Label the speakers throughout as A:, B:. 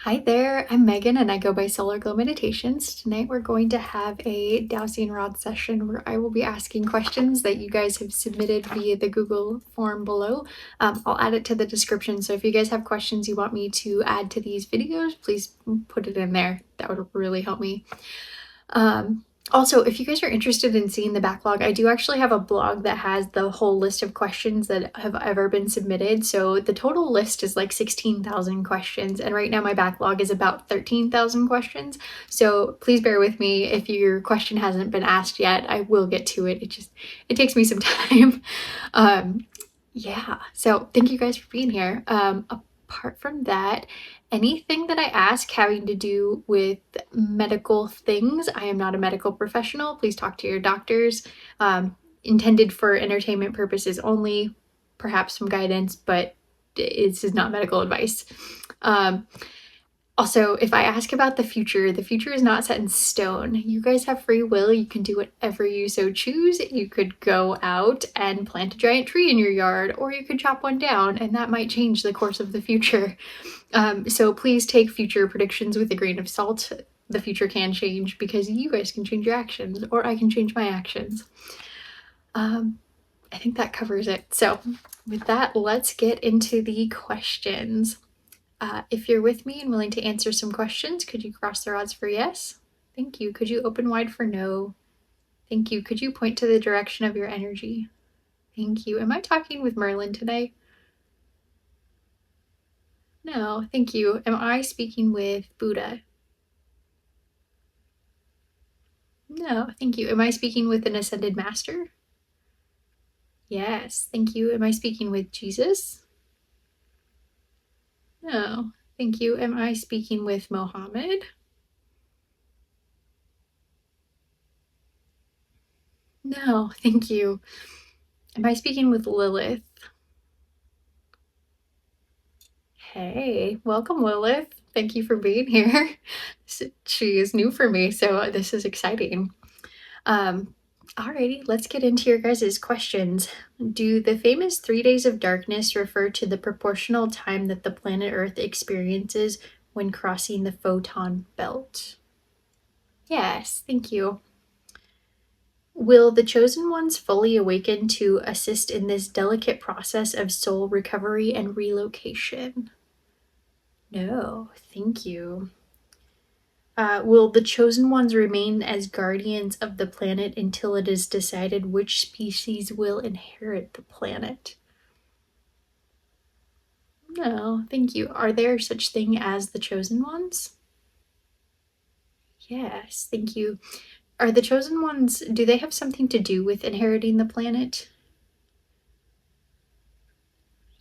A: Hi there, I'm Megan and I go by Solar Glow Meditations. Tonight we're going to have a dowsing rod session where I will be asking questions that you guys have submitted via the Google form below. I'll add it to the description, so if you guys have questions you want me to add to these videos, please put it in there. That would really help me. Also, if you guys are interested in seeing the backlog, I do actually have a blog that has the whole list of questions that have ever been submitted. So the total list is like 16,000 questions, and right now my backlog is about 13,000 questions. So please bear with me if your question hasn't been asked yet. I will get to it. It takes me some time. Yeah, so thank you guys for being here. Apart from that, anything that I ask having to do with medical things, I am not a medical professional. Please talk to your doctors. Intended for entertainment purposes only, perhaps some guidance, but this is not medical advice. Also, if I ask about the future is not set in stone. You guys have free will. You can do whatever you so choose. You could go out and plant a giant tree in your yard, or you could chop one down, and that might change the course of the future. So please take future predictions with a grain of salt. The future can change because you guys can change your actions, or I can change my actions. I think that covers it. So with that, let's get into the questions. If you're with me and willing to answer some questions, could you cross the rods for yes? Thank you. Could you open wide for no? Thank you. Could you point to the direction of your energy? Thank you. Am I talking with Merlin today? No, thank you. Am I speaking with Buddha? No, thank you. Am I speaking with an ascended master? Yes, thank you. Am I speaking with Jesus? No, thank you. Am I speaking with Mohammed? No, thank you. Am I speaking with Lilith? Hey, welcome, Lilith. Thank you for being here. She is new for me, so this is exciting. Alrighty, let's get into your guys' questions. Do the famous 3 days of darkness refer to the proportional time that the planet Earth experiences when crossing the photon belt? Yes, thank you. Will the chosen ones fully awaken to assist in this delicate process of soul recovery and relocation? No, thank you. Will the chosen ones remain as guardians of the planet until it is decided which species will inherit the planet? No, thank you. Are there such thing as the chosen ones? Yes, thank you. Are the chosen ones, do they have something to do with inheriting the planet?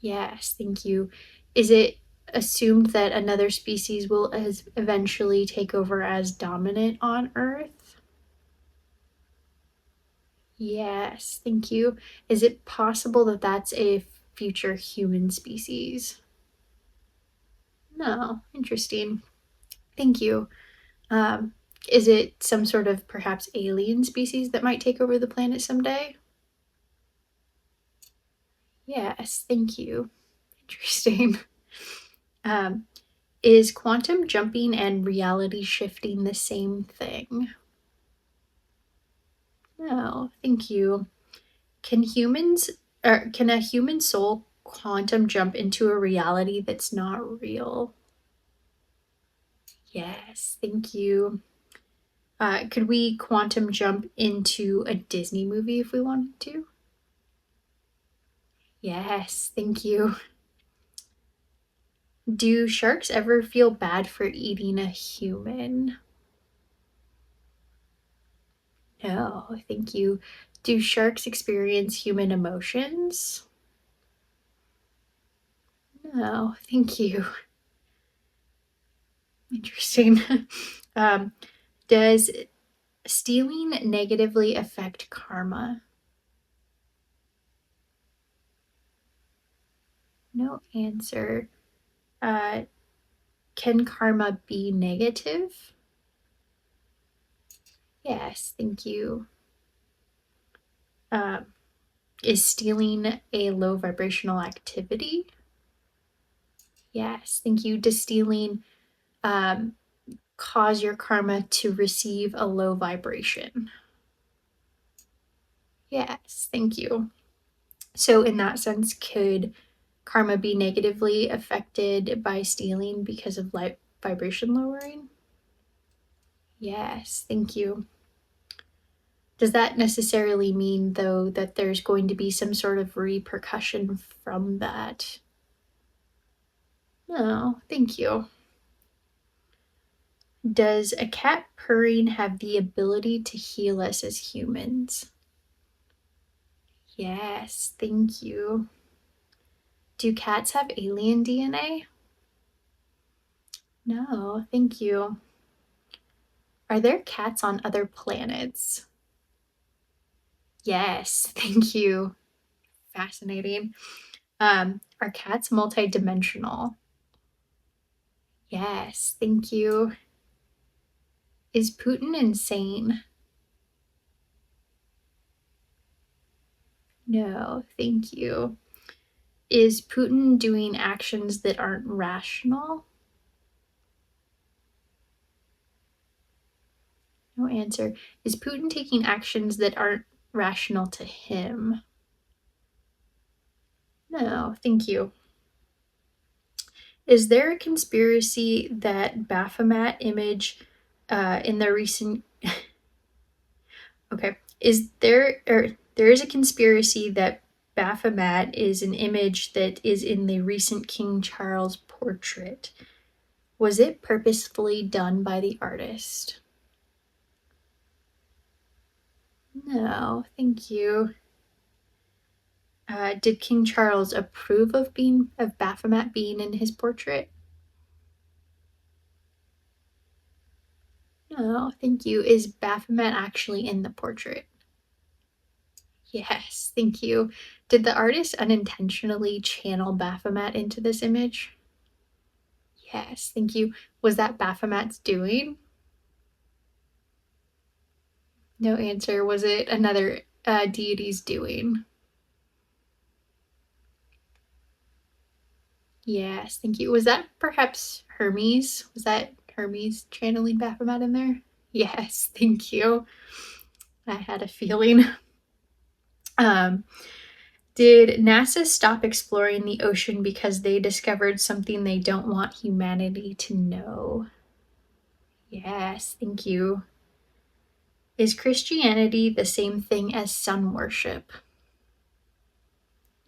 A: Yes, thank you. Is it assumed that another species will eventually take over as dominant on Earth? Yes, thank you. Is it possible that that's a future human species? No, interesting. Thank you. Um, is it some sort of perhaps alien species that might take over the planet someday? Yes, thank you. Interesting. Um, is quantum jumping and reality shifting the same thing? No, thank you. Can a human soul quantum jump into a reality that's not real? Yes, thank you. Could we quantum jump into a Disney movie if we wanted to? Yes, thank you. Do sharks ever feel bad for eating a human? No, thank you. Do sharks experience human emotions? No, thank you. Interesting. Does stealing negatively affect karma? No answer. Can karma be negative? Yes, thank you. Is stealing a low vibrational activity? Yes, thank you. Does stealing cause your karma to receive a low vibration? Yes, thank you. So in that sense, could karma be negatively affected by stealing because of vibration lowering? Yes, thank you. Does that necessarily mean, though, that there's going to be some sort of repercussion from that? No, thank you. Does a cat purring have the ability to heal us as humans? Yes, thank you. Do cats have alien DNA? No, thank you. Are there cats on other planets? Yes, thank you. Fascinating. Are cats multidimensional? Yes, thank you. Is Putin insane? No, thank you. Is Putin doing actions that aren't rational? No answer. Is Putin taking actions that aren't rational to him? No, thank you. Is there a conspiracy that Baphomet image in the recent okay, there is a conspiracy that Baphomet is an image that is in the recent King Charles portrait. Was it purposefully done by the artist? No, thank you. Did King Charles approve of Baphomet being in his portrait? No, thank you. Is Baphomet actually in the portrait? Yes, thank you. Did the artist unintentionally channel Baphomet into this image? Yes, thank you. Was that Baphomet's doing? No answer. Was it another deity's doing? Yes, thank you. Was that perhaps Hermes? Was that Hermes channeling Baphomet in there? Yes, thank you. I had a feeling. Did NASA stop exploring the ocean because they discovered something they don't want humanity to know? Yes, thank you. Is Christianity the same thing as sun worship?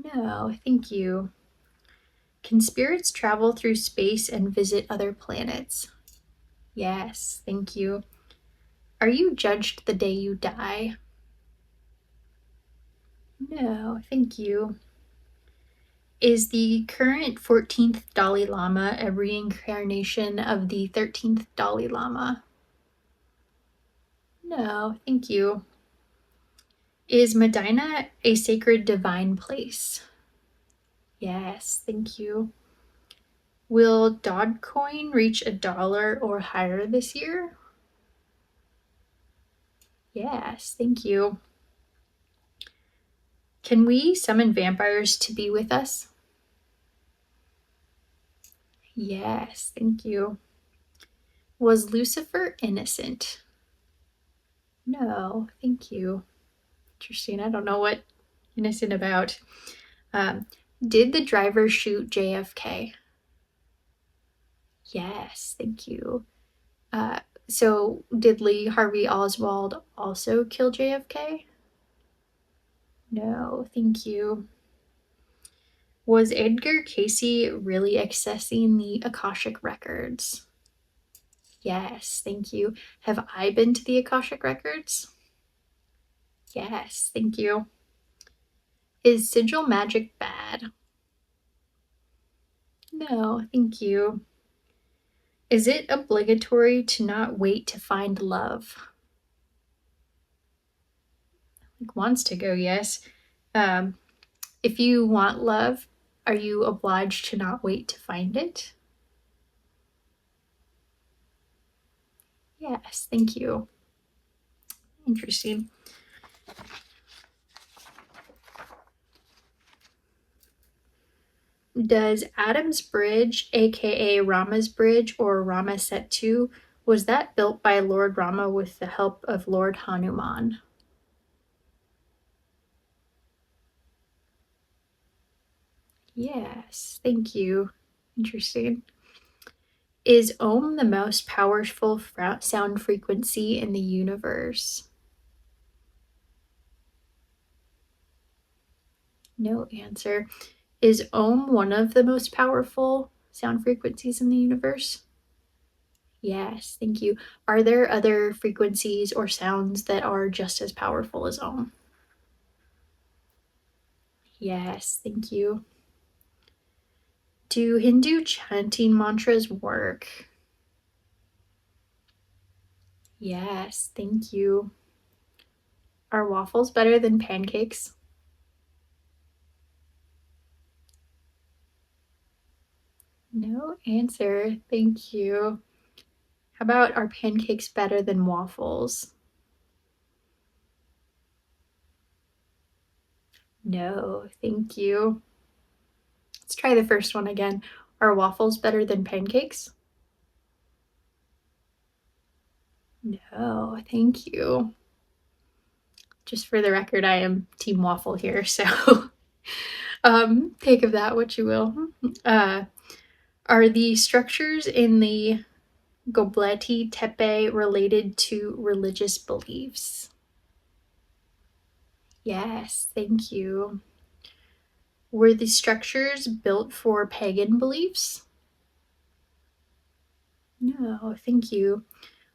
A: No, thank you. Can spirits travel through space and visit other planets? Yes, thank you. Are you judged the day you die? No, thank you. Is the current 14th Dalai Lama a reincarnation of the 13th Dalai Lama? No, thank you. Is Medina a sacred divine place? Yes, thank you. Will Dogecoin reach $1 or higher this year? Yes, thank you. Can we summon vampires to be with us? Yes, thank you. Was Lucifer innocent? No, thank you. Interesting. I don't know what innocent about. Did the driver shoot JFK? Yes, thank you. So did Lee Harvey Oswald also kill JFK? No, thank you. Was Edgar Casey really accessing the Akashic records? Yes, thank you. Have I been to the Akashic records? Yes, thank you. Is sigil magic bad? No, thank you. Is it obligatory to not wait to find love? Like wants to go, yes. If you want love, are you obliged to not wait to find it? Yes, thank you. Interesting. Does Adam's Bridge, aka Rama's Bridge or Rama Set 2, was that built by Lord Rama with the help of Lord Hanuman? Yes, thank you. Interesting. Is Om the most powerful sound frequency in the universe? No answer. Is Om one of the most powerful sound frequencies in the universe? Yes, thank you. Are there other frequencies or sounds that are just as powerful as Om? Yes, thank you. Do Hindu chanting mantras work? Yes, thank you. Are waffles better than pancakes? No answer. Thank you. How about, are pancakes better than waffles? No, thank you. Let's try the first one again. Are waffles better than pancakes? No, thank you. Just for the record, I am team waffle here, so take of that what you will. Are the structures in the Göbekli Tepe related to religious beliefs? Yes, thank you. Were the structures built for pagan beliefs? No, thank you.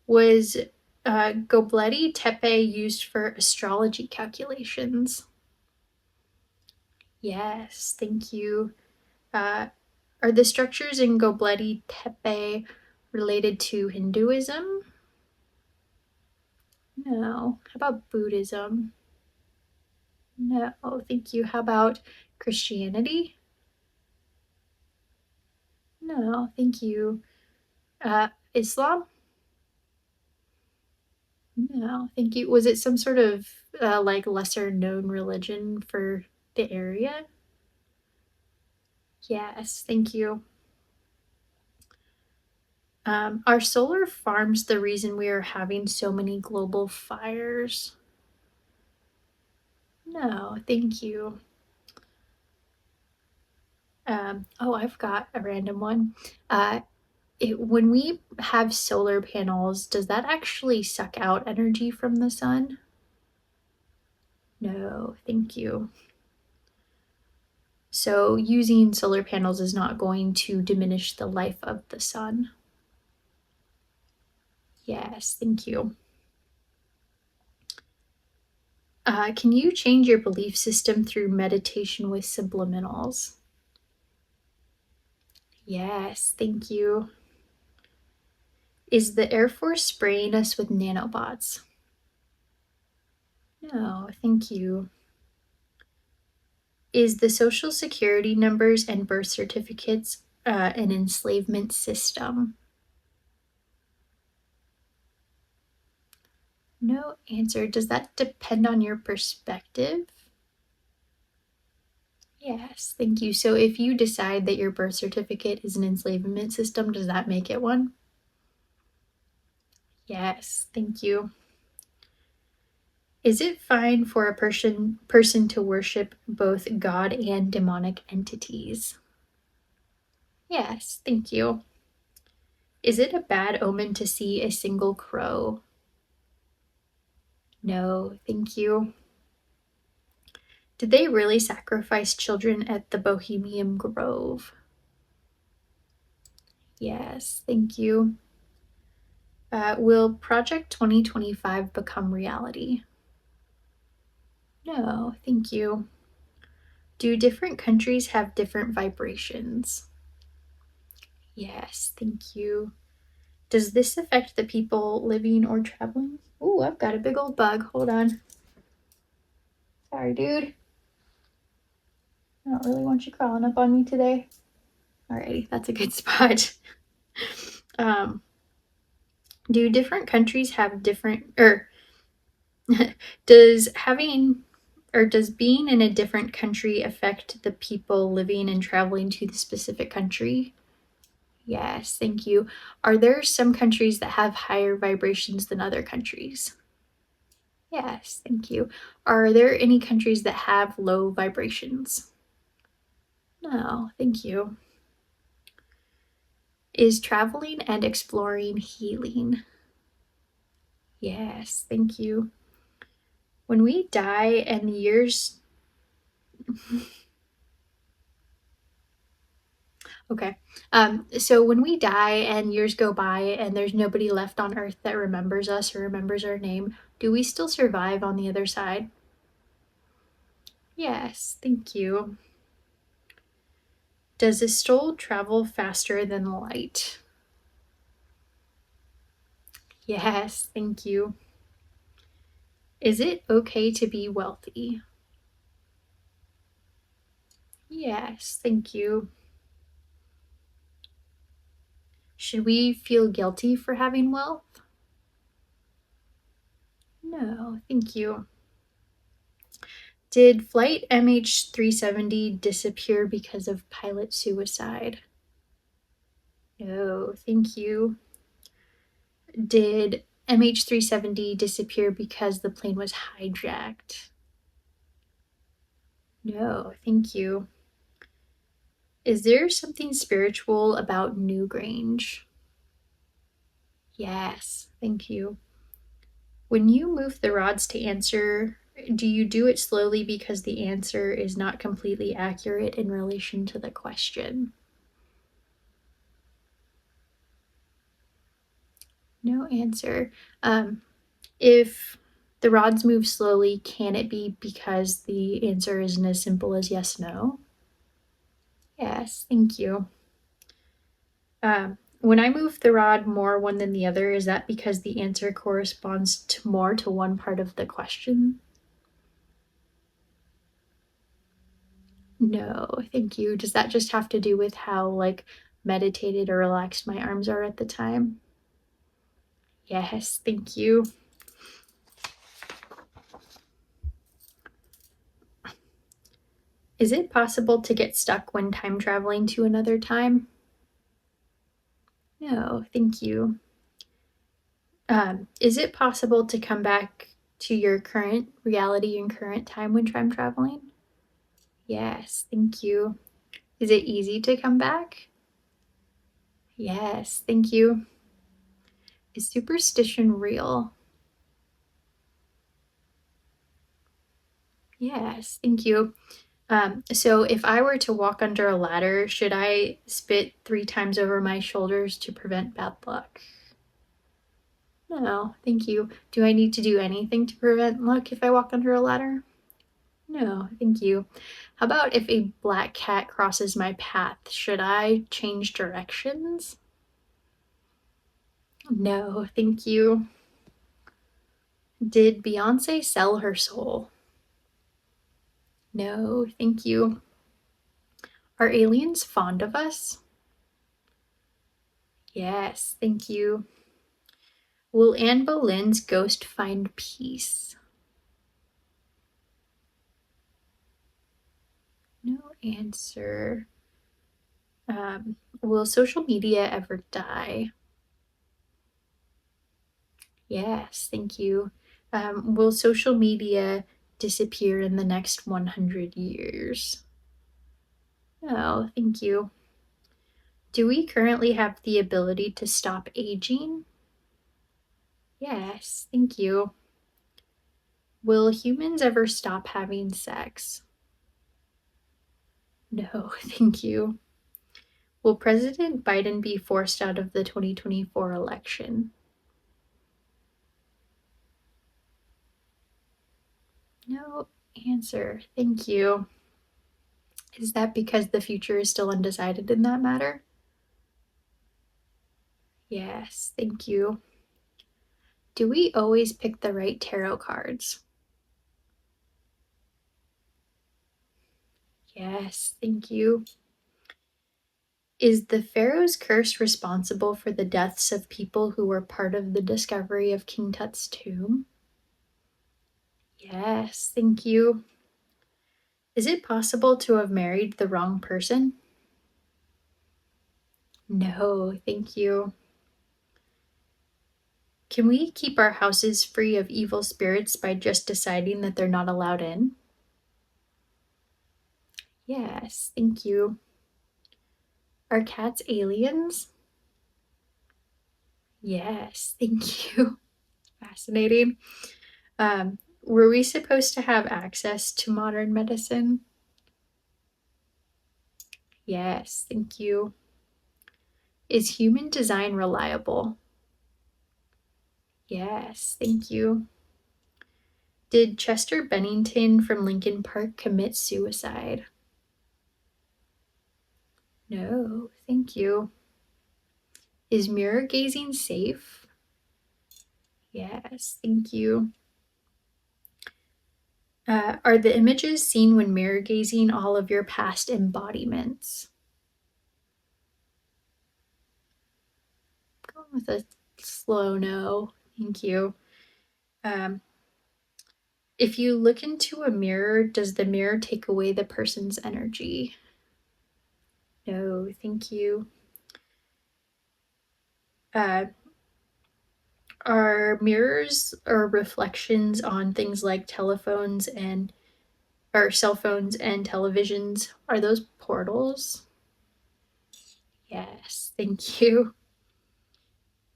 A: Was Göbekli Tepe used for astrology calculations? Yes, thank you. Are the structures in Göbekli Tepe related to Hinduism? No. How about Buddhism? No, thank you. How about Christianity? No, thank you. Islam? No, thank you. Was it some sort of like lesser known religion for the area? Yes, thank you. Are solar farms the reason we are having so many global fires? No, thank you. Oh, I've got a random one. When we have solar panels, does that actually suck out energy from the sun? No, thank you. So using solar panels is not going to diminish the life of the sun? Yes, thank you. Can you change your belief system through meditation with subliminals? Yes, thank you. Is the Air Force spraying us with nanobots? No, thank you. Is the social security numbers and birth certificates an enslavement system? No answer. Does that depend on your perspective? Yes, thank you. So if you decide that your birth certificate is an enslavement system, does that make it one? Yes, thank you. Is it fine for a person to worship both God and demonic entities? Yes, thank you. Is it a bad omen to see a single crow? No, thank you. Did they really sacrifice children at the Bohemian Grove? Yes, thank you. Will Project 2025 become reality? No, thank you. Do different countries have different vibrations? Yes, thank you. Does this affect the people living or traveling? Ooh, I've got a big old bug. Hold on. Sorry, dude. I don't really want you crawling up on me today. Alrighty, that's a good spot. Do different countries have different, or does having or does being in a different country affect the people living and traveling to the specific country? Yes, thank you. Are there some countries that have higher vibrations than other countries? Yes, thank you. Are there any countries that have low vibrations? No, thank you. Is traveling and exploring healing? Yes, thank you. When we die and years Okay. So when we die and years go by and there's nobody left on Earth that remembers us or remembers our name, do we still survive on the other side? Yes, thank you. Does a soul travel faster than light? Yes, thank you. Is it okay to be wealthy? Yes, thank you. Should we feel guilty for having wealth? No, thank you. Did flight MH370 disappear because of pilot suicide? No, thank you. Did MH370 disappear because the plane was hijacked? No, thank you. Is there something spiritual about Newgrange? Yes, thank you. When you move the rods to answer, do you do it slowly because the answer is not completely accurate in relation to the question? No answer. If the rods move slowly, can it be because the answer isn't as simple as yes, no? Yes, thank you. When I move the rod more one than the other, is that because the answer corresponds more to one part of the question? No, thank you. Does that just have to do with how like meditated or relaxed my arms are at the time? Yes, thank you. Is it possible to get stuck when time traveling to another time? No, thank you. Is it possible to come back to your current reality and current time when time traveling? Yes, thank you. Is it easy to come back? Yes, thank you. Is superstition real? Yes, thank you. So if I were to walk under a ladder, should I spit 3 times over my shoulders to prevent bad luck? No, thank you. Do I need to do anything to prevent luck if I walk under a ladder? No, thank you. How about if a black cat crosses my path? Should I change directions? No, thank you. Did Beyonce sell her soul? No, thank you. Are aliens fond of us? Yes, thank you. Will Anne Boleyn's ghost find peace? No answer. Will social media ever die? Yes, thank you. Will social media disappear in the next 100 years? No, thank you. Do we currently have the ability to stop aging? Yes, thank you. Will humans ever stop having sex? No, thank you. Will President Biden be forced out of the 2024 election? No answer. Thank you. Is that because the future is still undecided in that matter? Yes, thank you. Do we always pick the right tarot cards? Yes, thank you. Is the Pharaoh's curse responsible for the deaths of people who were part of the discovery of King Tut's tomb? Yes, thank you. Is it possible to have married the wrong person? No, thank you. Can we keep our houses free of evil spirits by just deciding that they're not allowed in? Yes, thank you. Are cats aliens? Yes, thank you. Fascinating. Were we supposed to have access to modern medicine? Yes, thank you. Is human design reliable? Yes, thank you. Did Chester Bennington from Lincoln Park commit suicide? No, thank you. Is mirror gazing safe? Yes, thank you. Are the images seen when mirror gazing all of your past embodiments? Going with a slow no, thank you. If you look into a mirror, does the mirror take away the person's energy? No, thank you. Are mirrors or reflections on things like telephones and or cell phones and televisions, are those portals? Yes, thank you.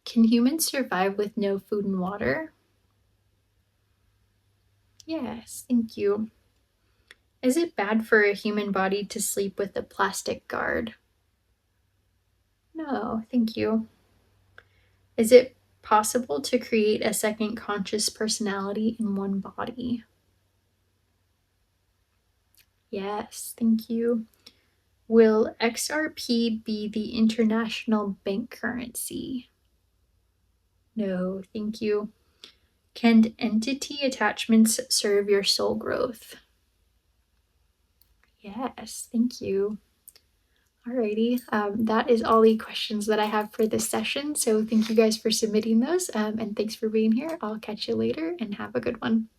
A: Can humans survive with no food and water? Yes, thank you. Is it bad for a human body to sleep with a plastic guard? No, thank you. Is it possible to create a second conscious personality in one body? Yes, thank you. Will XRP be the international bank currency? No, thank you. Can entity attachments serve your soul growth? Yes, thank you. Alrighty, that is all the questions that I have for this session. So thank you guys for submitting those, and thanks for being here. I'll catch you later and have a good one.